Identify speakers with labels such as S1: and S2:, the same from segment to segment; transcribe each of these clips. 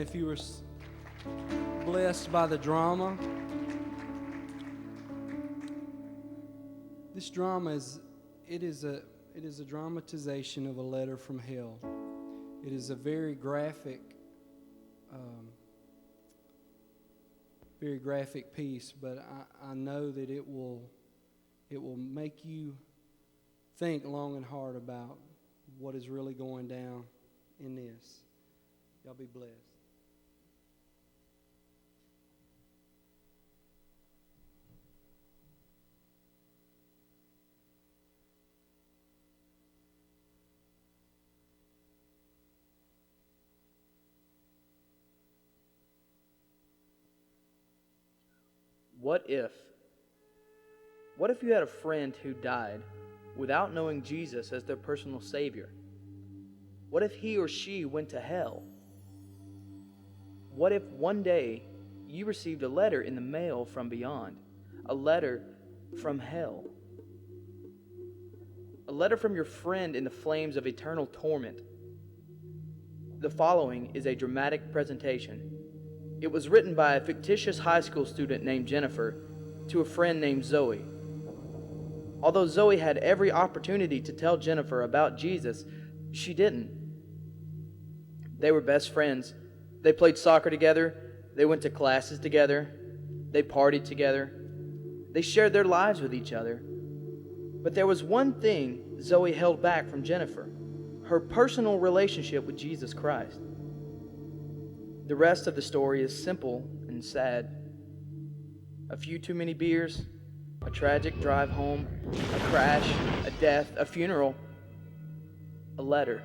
S1: if you were blessed by the drama. This drama is a dramatization of a letter from hell. It is a very graphic piece, but I know that it will make you think long and hard about what is really going down in this. Y'all be blessed.
S2: What if you had a friend who died without knowing Jesus as their personal Savior? What if he or she went to hell? What if one day you received a letter in the mail from beyond? A letter from hell? A letter from your friend in the flames of eternal torment? The following is a dramatic presentation. It was written by a fictitious high school student named Jennifer to a friend named Zoe. Although Zoe had every opportunity to tell Jennifer about Jesus, she didn't. They were best friends. They played soccer together. They went to classes together. They partied together. They shared their lives with each other. But there was one thing Zoe held back from Jennifer: her personal relationship with Jesus Christ. The rest of the story is simple and sad. A few too many beers, a tragic drive home, a crash, a death, a funeral, a letter.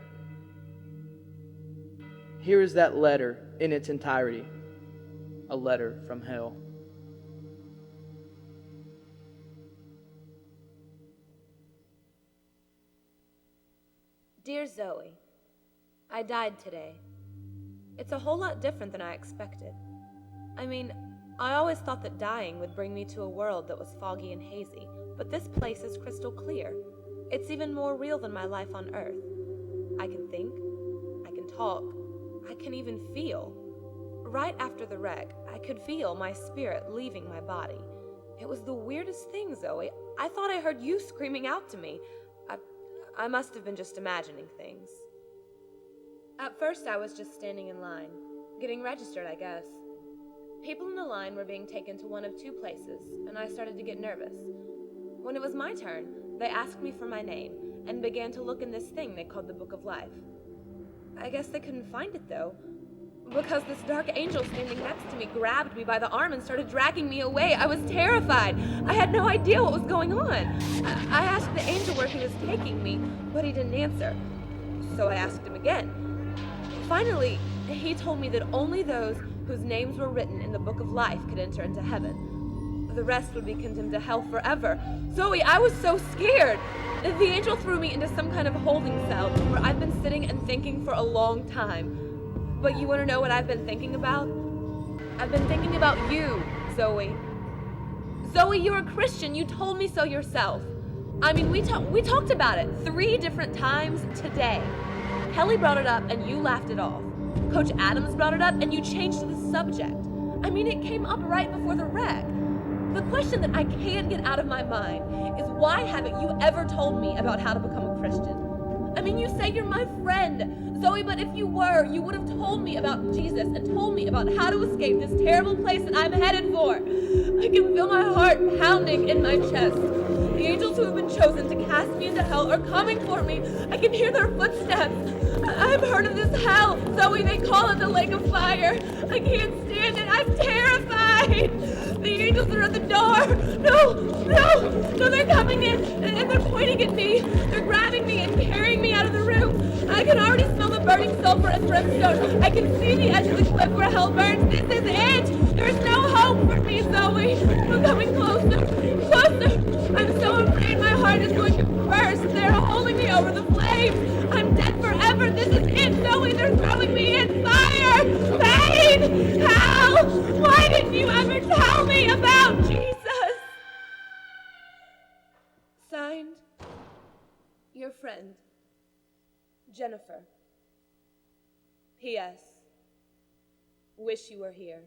S2: Here is that letter in its entirety, a letter from hell.
S3: Dear Zoe, I died today. It's a whole lot different than I expected. I mean, I always thought that dying would bring me to a world that was foggy and hazy, but this place is crystal clear. It's even more real than my life on Earth. I can think, I can talk, I can even feel. Right after the wreck, I could feel my spirit leaving my body. It was the weirdest thing, Zoe. I thought I heard you screaming out to me. I must have been just imagining things. At first, I was just standing in line, getting registered, I guess. People in the line were being taken to one of two places, and I started to get nervous. When it was my turn, they asked me for my name and began to look in this thing they called the Book of Life. I guess they couldn't find it, though, because this dark angel standing next to me grabbed me by the arm and started dragging me away. I was terrified. I had no idea what was going on. I asked the angel where he was taking me, but he didn't answer. So I asked him again. Finally, he told me that only those whose names were written in the Book of Life could enter into heaven. The rest would be condemned to hell forever. Zoe, I was so scared. The angel threw me into some kind of holding cell where I've been sitting and thinking for a long time. But you want to know what I've been thinking about? I've been thinking about you, Zoe. Zoe, you're a Christian. You told me so yourself. I mean, we talked about it 3 different times today. Kelly brought it up and you laughed it off. Coach Adams brought it up and you changed the subject. I mean, it came up right before the wreck. The question that I can't get out of my mind is, why haven't you ever told me about how to become a Christian? I mean, you say you're my friend, Zoe, but if you were, you would have told me about Jesus and told me about how to escape this terrible place that I'm headed for. I can feel my heart pounding in my chest. The angels who have been chosen to cast me into hell are coming for me. I can hear their footsteps. I've heard of this hell, Zoe. They call it the lake of fire. I can't stand it. I'm terrified. The angels are at the door. No, they're coming in and they're pointing at me. They're grabbing me and carrying me out of the room. I can already smell the burning sulfur and brimstone. I can see the edge of the cliff where hell burns. This is it. There's no hope for me, Zoe. I'm coming closer. I'm so afraid my heart is going to burst. They're holding me over the flames. I'm dead forever. This is it, Zoe. They're throwing me in fire. Pain. Hell. Why didn't you ever tell me about Jesus? Signed, your friend, Jennifer. P.S. Wish you were here.